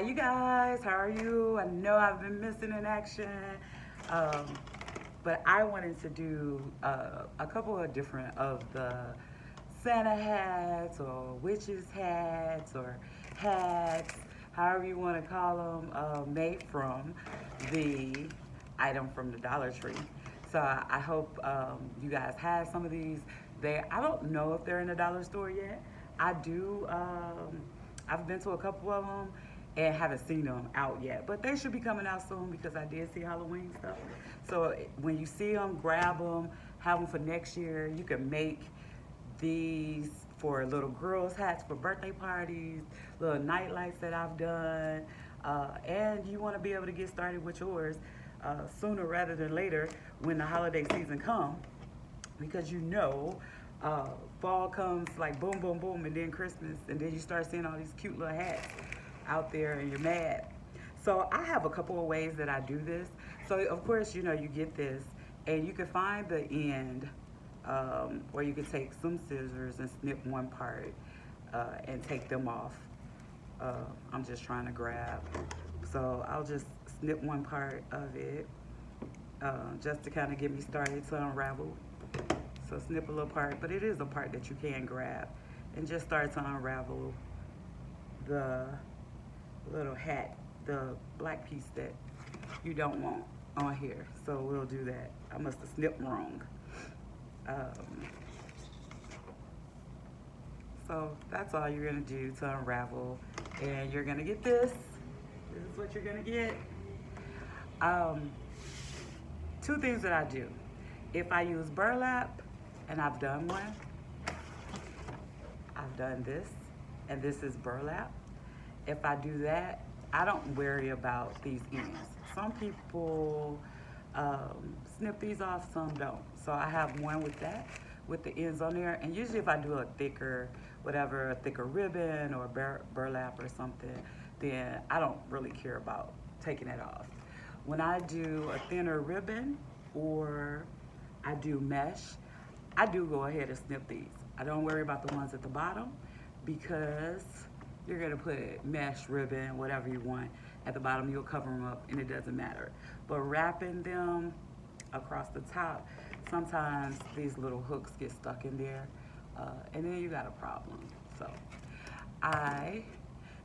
Hi, you guys. How are you? I know I've been missing in action, um, but I wanted to do a couple of different of the Santa hats or witches hats or hats, however you want to call them, made from the item from the Dollar Tree. So I hope you guys have some of these. I don't know if they're in the dollar store yet. I do. I've been to a couple of them and haven't seen them out yet, but they should be coming out soon because I did see Halloween stuff. So when you see them, grab them, have them for next year. You can make these for little girls' hats for birthday parties, little night lights that I've done, and you want to be able to get started with yours sooner rather than later when the holiday season comes because uh, fall comes like boom, boom, boom, and then Christmas, and then you start seeing all these cute little hats out there, and you're mad. So I have a couple of ways that I do this. So of course, you get this, and you can find the end, or you can take some scissors and snip one part and take them off. I'm just trying to grab, so I'll just snip one part of it just to kind of get me started to unravel. So snip a little part, but it is a part that you can grab and just start to unravel the little hat, the black piece that you don't want on here. So we'll do that. I must have snipped wrong. Um, so that's all you're gonna do to unravel. And you're gonna get this. This is what you're gonna get. Um, Two things that I do. If I use burlap, and I've done one, I've done this, and this is burlap. If I do that, I don't worry about these ends. Some people snip these off, some don't. So I have one with that, with the ends on there. And usually if I do a thicker, whatever, a thicker ribbon or burlap or something, then I don't really care about taking it off. When I do a thinner ribbon or I do mesh, I do go ahead and snip these. I don't worry about the ones at the bottom because you're gonna put mesh, ribbon, whatever you want at the bottom. You'll cover them up and it doesn't matter. But wrapping them across the top, sometimes these little hooks get stuck in there and then you got a problem. So I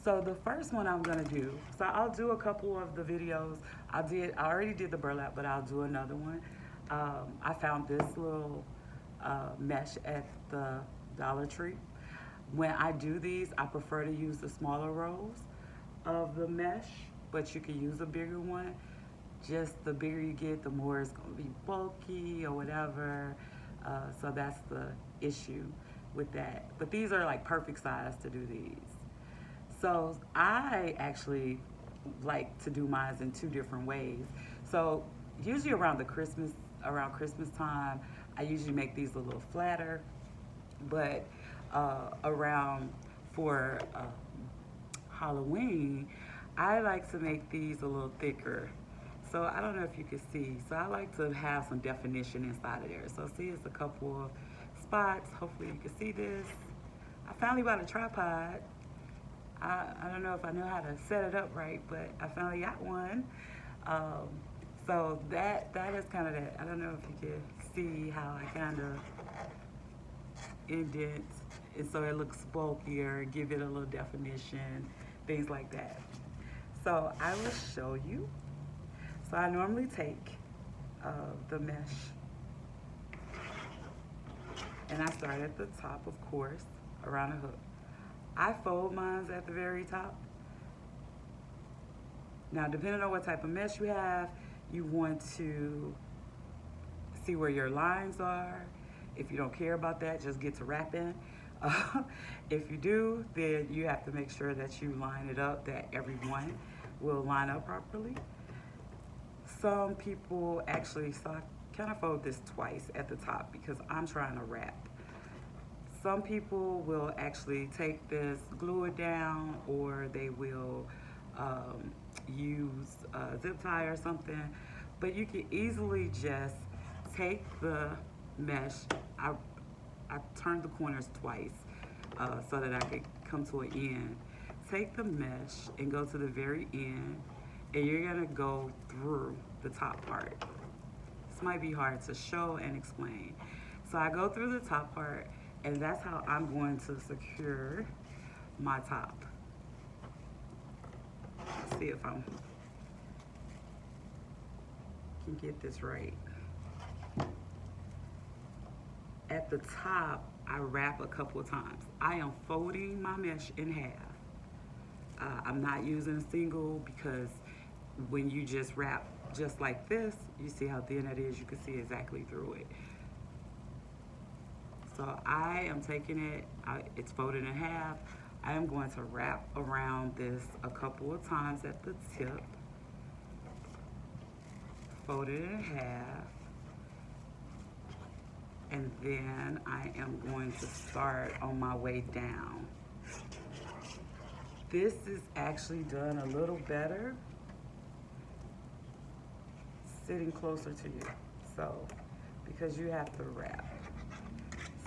so the first one I'm gonna do, so I'll do a couple of the videos. I already did the burlap, but I'll do another one. I found this little mesh at the Dollar Tree. When I do these, I prefer to use the smaller rolls of the mesh, but you can use a bigger one. Just the bigger you get, the more it's gonna be bulky or whatever. So that's the issue with that. But these are like perfect size to do these. So I actually like to do mine in two different ways. So usually around Christmas time, I usually make these a little flatter, but around for Halloween, I like to make these a little thicker. So I don't know if you can see. So I like to have some definition inside of there. So see, it's a couple of spots. Hopefully you can see this. I finally bought a tripod. I don't know if I know how to set it up right, but I finally got one. Um, so that is kind of that. I don't know if you can see how I kind of indent it so it looks bulkier, give it a little definition, things like that. So I will show you. So I normally take the mesh and I start at the top, of course, around the hook. I fold mine at the very top. Now, depending on what type of mesh you have, you want to see where your lines are. If you don't care about that, just get to wrapping. If you do, then you have to make sure that you line it up, that everyone will line up properly. Some people actually, so I kind of fold this twice at the top because I'm trying to wrap. Some people will actually take this, glue it down, or they will use a zip tie or something. But you can easily just take the mesh. I turned the corners twice so that I could come to an end. take the mesh and go to the very end, and you're gonna go through the top part. This might be hard to show and explain. So I go through the top part, and that's how I'm going to secure my top. Let's see if I can get this right. At the top, I wrap a couple of times. I am folding my mesh in half. I'm not using a single because when you just wrap just like this, you see how thin it is, you can see exactly through it. So I am taking it, it's folded in half. I am going to wrap around this a couple of times at the tip. Fold it in half. And then I am going to start on my way down. This is actually done a little better sitting closer to you. So, because you have to wrap.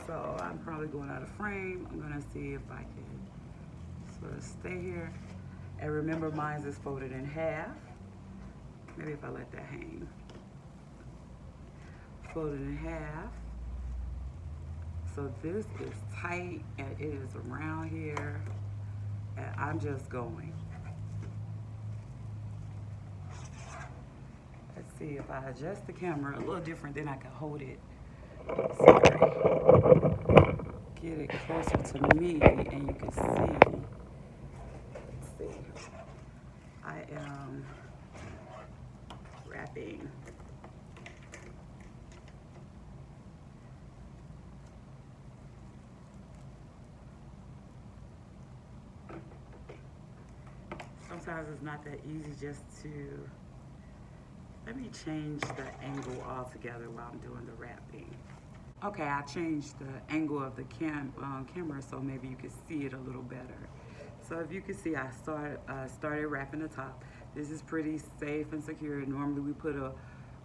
So I'm probably going out of frame. I'm gonna see if I can sort of stay here. And remember, mine is folded in half. Maybe if I let that hang. Folded in half. So this is tight and it is around here, and I'm just going. Let's see if I adjust the camera a little different, then I can hold it. Sorry. Get it closer to me and you can see. Let's see. I am wrapping. Sometimes it's not that easy just to, let me change the angle altogether while I'm doing the wrapping. Okay, I changed the angle of the camera so maybe you can see it a little better. So if you can see, I started wrapping the top. This is pretty safe and secure. Normally we put a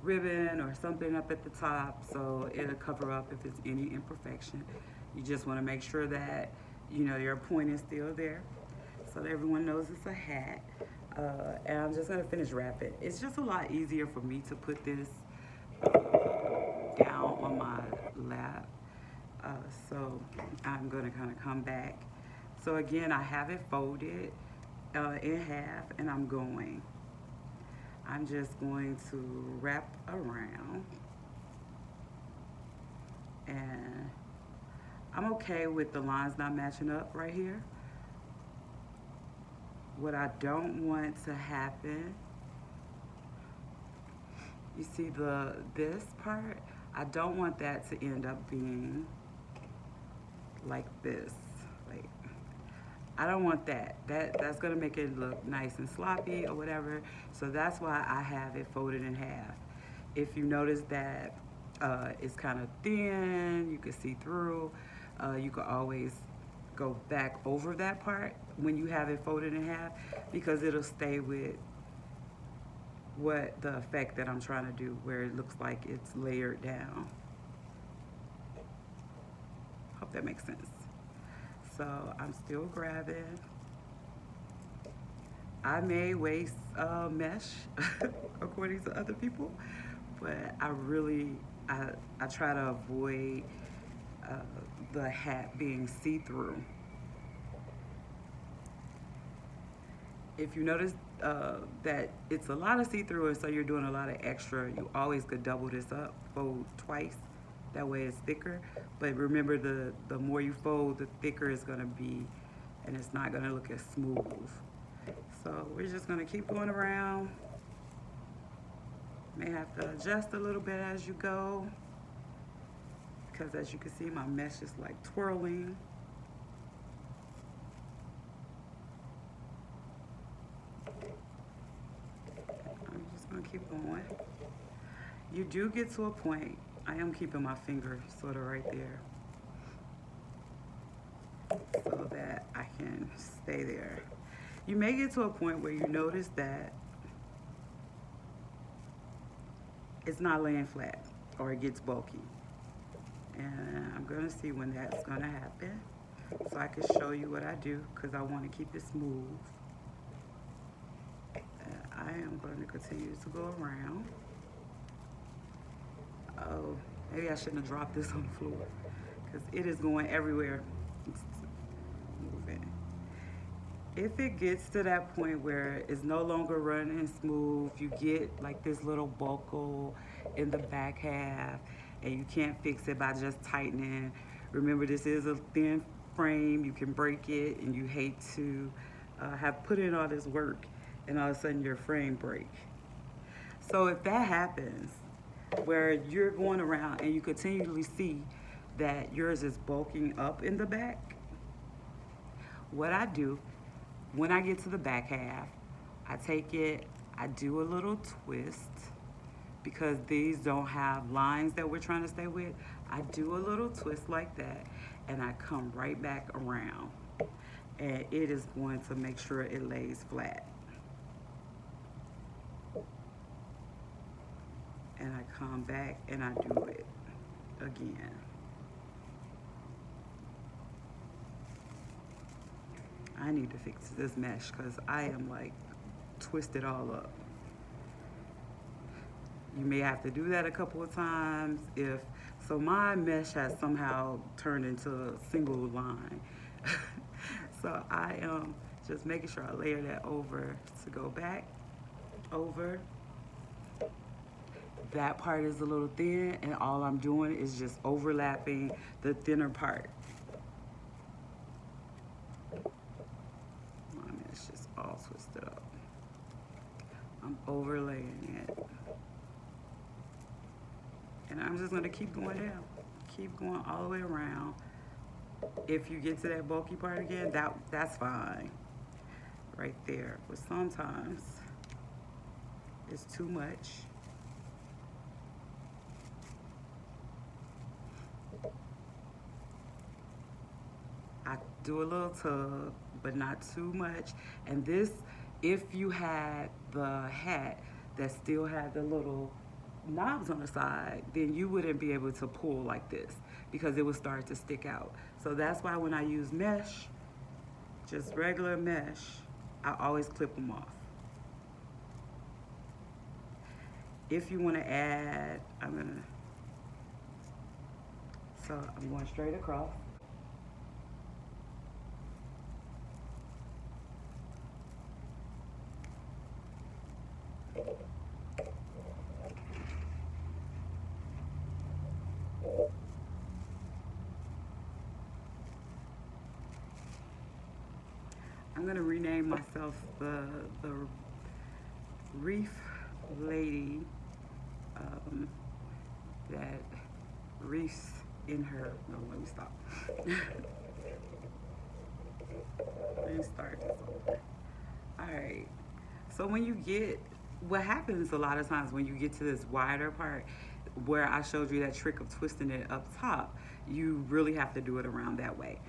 ribbon or something up at the top so it'll cover up if there's any imperfection. You just want to make sure that, you know, your point is still there, so that everyone knows it's a hat. And I'm just gonna finish wrapping. It's just a lot easier for me to put this down on my lap. So I'm gonna kind of come back. So again, I have it folded in half and I'm going. I'm just going to wrap around. And I'm okay with the lines not matching up right here. What I don't want to happen, you see this part, I don't want that to end up being like this. Like, I don't want that. That's gonna make it look nice and sloppy or whatever. So that's why I have it folded in half. If you notice that it's kind of thin, you can see through, you can always go back over that part when you have it folded in half, because it'll stay with what the effect that I'm trying to do, where it looks like it's layered down. Hope that makes sense. So I'm still grabbing. I may waste mesh according to other people, but I try to avoid the hat being see-through. If you notice that it's a lot of see-through and so you're doing a lot of extra, you always could double this up, fold twice. That way it's thicker. But remember, the more you fold, the thicker it's gonna be, and it's not gonna look as smooth. So we're just gonna keep going around. May have to adjust a little bit as you go, because as you can see, my mesh is like twirling. I'm just gonna keep going. You do get to a point, I am keeping my finger sort of right there so that I can stay there. You may get to a point where you notice that it's not laying flat or it gets bulky. And I'm gonna see when that's gonna happen. so I can show you what I do because I want to keep it smooth. And I am going to continue to go around. Oh, maybe I shouldn't have dropped this on the floor because it is going everywhere. It's moving. If it gets to that point where it's no longer running smooth, you get like this little buckle in the back half and you can't fix it by just tightening. Remember, this is a thin frame. You can break it and you hate to have put in all this work and all of a sudden your frame break. So if that happens, where you're going around and you continually see that yours is bulking up in the back, what I do when I get to the back half, I take it, I do a little twist because these don't have lines that we're trying to stay with. I do a little twist like that and I come right back around and it is going to make sure it lays flat. And I come back and I do it again. I need to fix this mesh because I am like twisted all up. You may have to do that a couple of times if, so my mesh has somehow turned into a single line. So I am just making sure I layer that over to go back, over. That part is a little thin and all I'm doing is just overlapping the thinner part. It's just all twisted up. I'm overlaying it. And I'm just gonna keep going down. Keep going all the way around. If you get to that bulky part again, that's fine. Right there. But sometimes it's too much. I do a little tug, but not too much. And this, if you had the hat that still had the little knobs on the side, then you wouldn't be able to pull like this because it would start to stick out. So that's why when I use mesh, just regular mesh, I always clip them off. If you want to add, so I'm going straight across. I'm gonna rename myself the wreath lady that wreaths in her. No, let me stop. Let me start this over. All right. So when you get, what happens a lot of times when you get to this wider part where I showed you that trick of twisting it up top, you really have to do it around that way.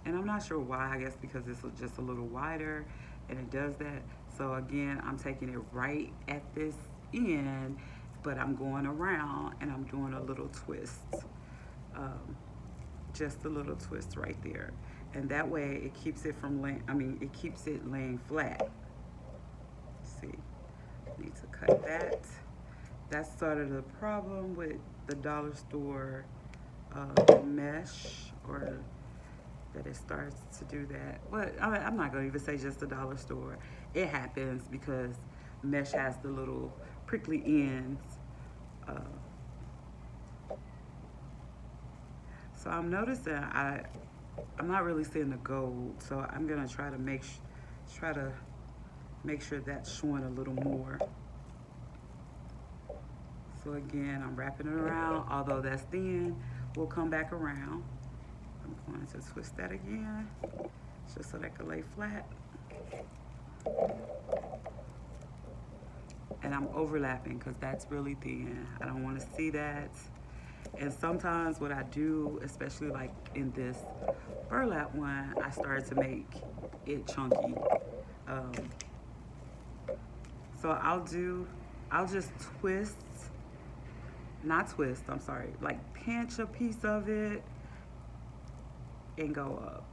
And I'm not sure why, I guess because it's just a little wider and it does that. So again, I'm taking it right at this end, but I'm going around and I'm doing a little twist. Just a little twist right there. And that way it keeps it from it keeps it laying flat. See, need to cut that. That's sort of the problem with the dollar store mesh, or that it starts to do that. But I'm not gonna even say just the dollar store. It happens because mesh has the little prickly ends. So I'm noticing I'm not really seeing the gold, so I'm gonna try to make sure that's showing a little more. So again, I'm wrapping it around. Although that's thin, we'll come back around. I'm going to twist that again, just so that can lay flat. And I'm overlapping because that's really thin. I don't want to see that. And sometimes what I do, especially like in this burlap one, I start to make it chunky. So I'll just like pinch a piece of it and go up.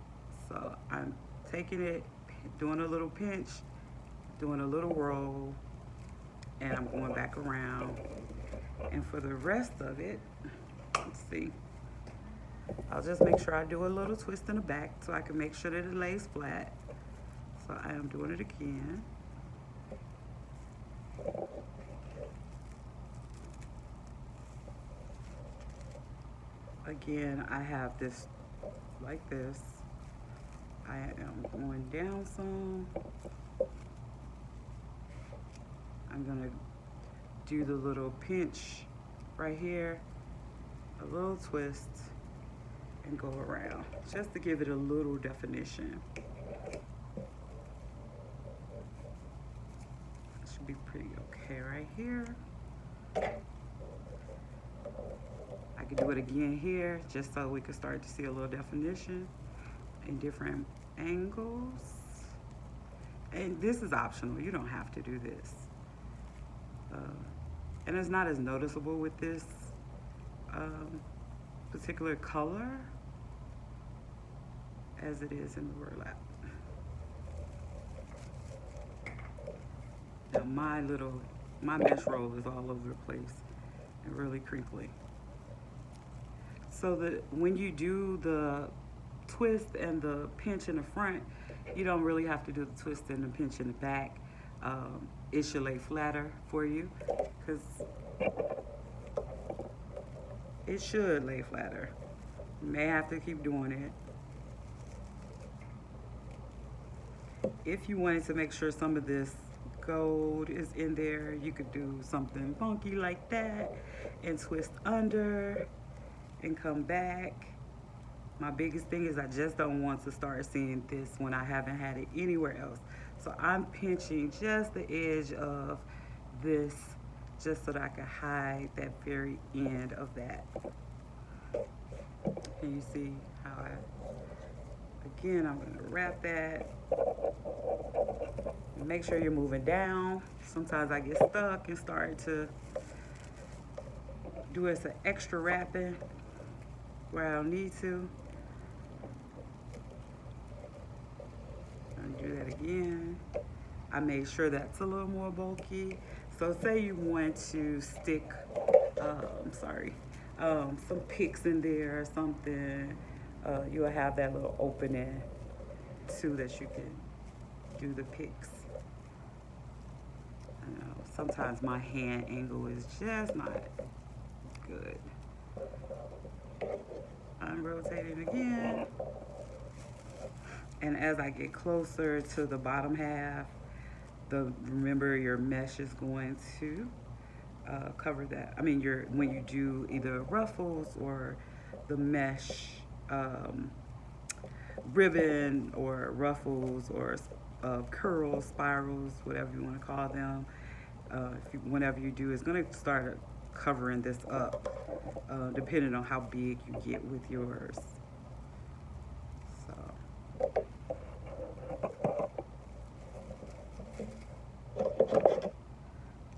So I'm taking it, doing a little pinch, doing a little roll, and I'm going back around. And for the rest of it, let's see, I'll just make sure I do a little twist in the back so I can make sure that it lays flat. So I am doing it again. Again, I have this like this. I am going down some. I'm gonna do the little pinch right here, a little twist, and go around, just to give it a little definition. Should be pretty okay right here. I can do it again here, just so we can start to see a little definition in different angles. And this is optional, you don't have to do this. And it's not as noticeable with this particular color as it is in the burlap. Now my mesh roll is all over the place and really crinkly. So that when you do the twist and the pinch in the front, you don't really have to do the twist and the pinch in the back. It should lay flatter for you, because it should lay flatter. You may have to keep doing it. If you wanted to make sure some of this gold is in there, you could do something funky like that and twist under and come back. My biggest thing is I just don't want to start seeing this when I haven't had it anywhere else. So I'm pinching just the edge of this, just so that I can hide that very end of that. Can you see how again, I'm gonna wrap that. Make sure you're moving down. Sometimes I get stuck and start to do some extra wrapping where I don't need to. Do that again. I made sure that's a little more bulky. So say you want to stick, some picks in there or something, you'll have that little opening too that you can do the picks. I know sometimes my hand angle is just not good. I'm rotating again. And as I get closer to the bottom half, remember your mesh is going to cover that. I mean, when you do either ruffles or the mesh ribbon or ruffles or curls, spirals, whatever you want to call them, whenever you do, it's going to start covering this up, depending on how big you get with yours.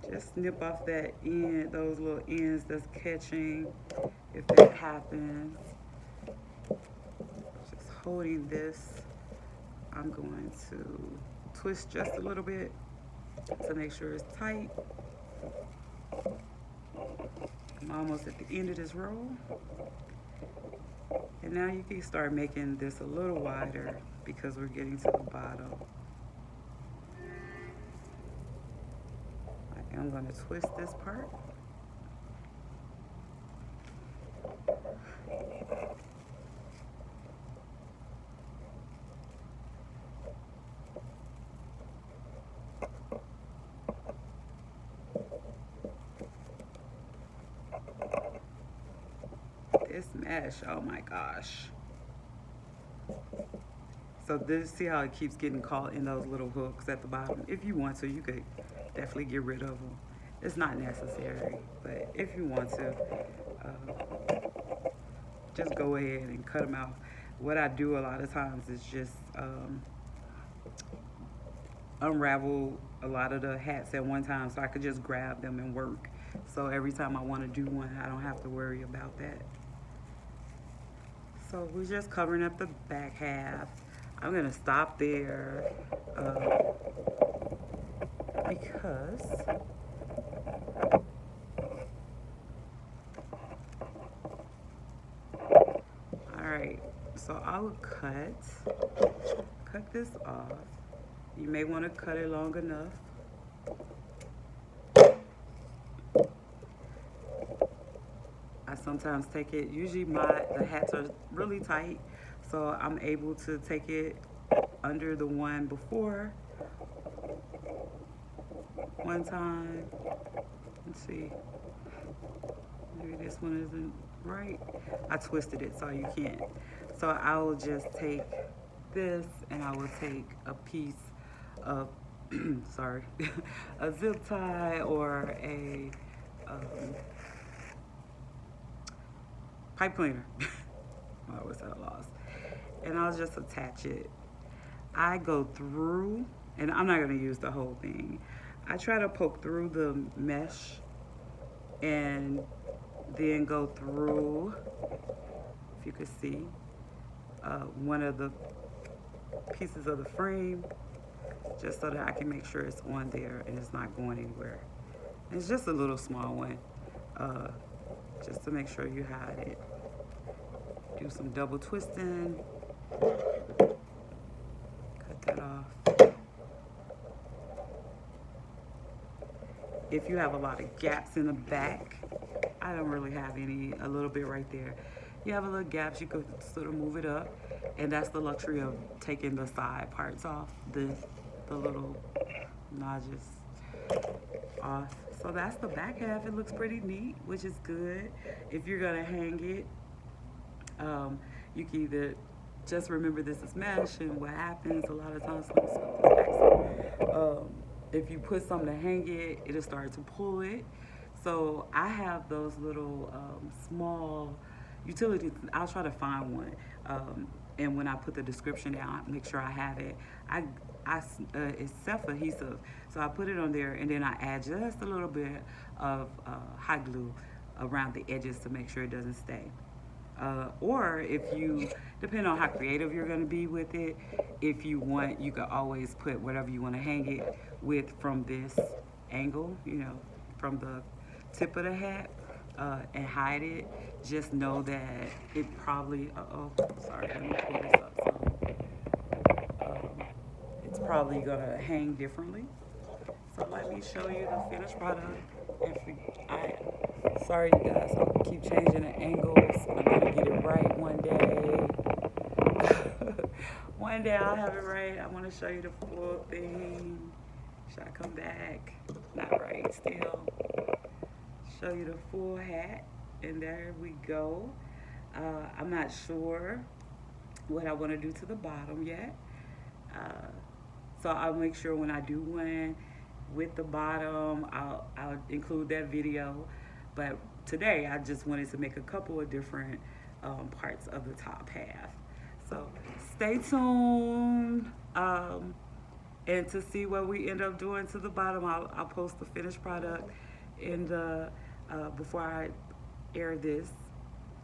Just snip off that end, those little ends that's catching, if that happens. Just holding this, I'm going to twist just a little bit to make sure it's tight. I'm almost at the end of this roll. And now you can start making this a little wider because we're getting to the bottom. I'm going to twist this part. This mesh, oh my gosh. So see how it keeps getting caught in those little hooks at the bottom? If you want to, you could definitely get rid of them. It's not necessary, but if you want to, just go ahead and cut them out. What I do a lot of times is just unravel a lot of the hats at one time so I could just grab them and work. So every time I want to do one, I don't have to worry about that. So we're just covering up the back half. I'm gonna stop there because all right, so I will cut this off. You may want to cut it long enough. I sometimes take it, usually the hats are really tight, so I'm able to take it under the one before one time. Let's see, maybe this one isn't right. I twisted it so you can't. So I will just take this and I will take a piece of, sorry, a zip tie or a pipe cleaner. I was at a loss. And I'll just attach it. I go through, and I'm not gonna use the whole thing. I try to poke through the mesh and then go through, if you could see, one of the pieces of the frame, just so that I can make sure it's on there and it's not going anywhere. And it's just a little small one, just to make sure you hide it. Do some double twisting. Cut that off. If you have a lot of gaps in the back, I don't really have any, a little bit right there. You have a little gaps, you could sort of move it up. And that's the luxury of taking the side parts off, the little notches off. So that's the back half. It looks pretty neat, which is good. If you're gonna hang it, you can either just remember this is mesh, and what happens a lot of times, if you put something to hang it, it'll start to pull it. So I have those little small utilities. I'll try to find one. And when I put the description down, make sure I have it. It's self-adhesive, so I put it on there, and then I add just a little bit of hot glue around the edges to make sure it doesn't stay. Or if you, depending on how creative you're going to be with it, if you want, you can always put whatever you want to hang it with from this angle, you know, from the tip of the hat, and hide it. Just know that it probably, sorry, let me pull this up some. It's probably going to hang differently. So let me show you the finished product. Sorry you guys, I keep changing the angles. I'm gonna get it right one day. One day I'll have it right. I want to show you the full thing. Should I come back? Not right still. Show you the full hat, and there we go. I'm not sure what I want to do to the bottom yet. So I'll make sure when I do one with the bottom, I'll include that video. But today I just wanted to make a couple of different parts of the top half. So stay tuned, and to see what we end up doing to the bottom. I'll post the finished product in the before I air this,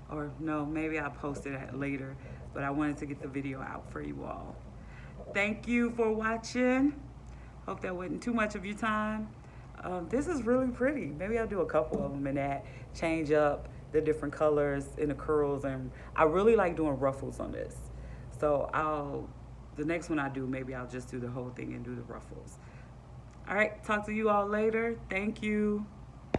or no, maybe I'll post it later. But I wanted to get the video out for you all. Thank you for watching. Hope that wasn't too much of your time. This is really pretty. Maybe I'll do a couple of them and that, change up the different colors in the curls, and I really like doing ruffles on this. So the next one I do, maybe I'll just do the whole thing and do the ruffles. All right, talk to you all later. Thank you.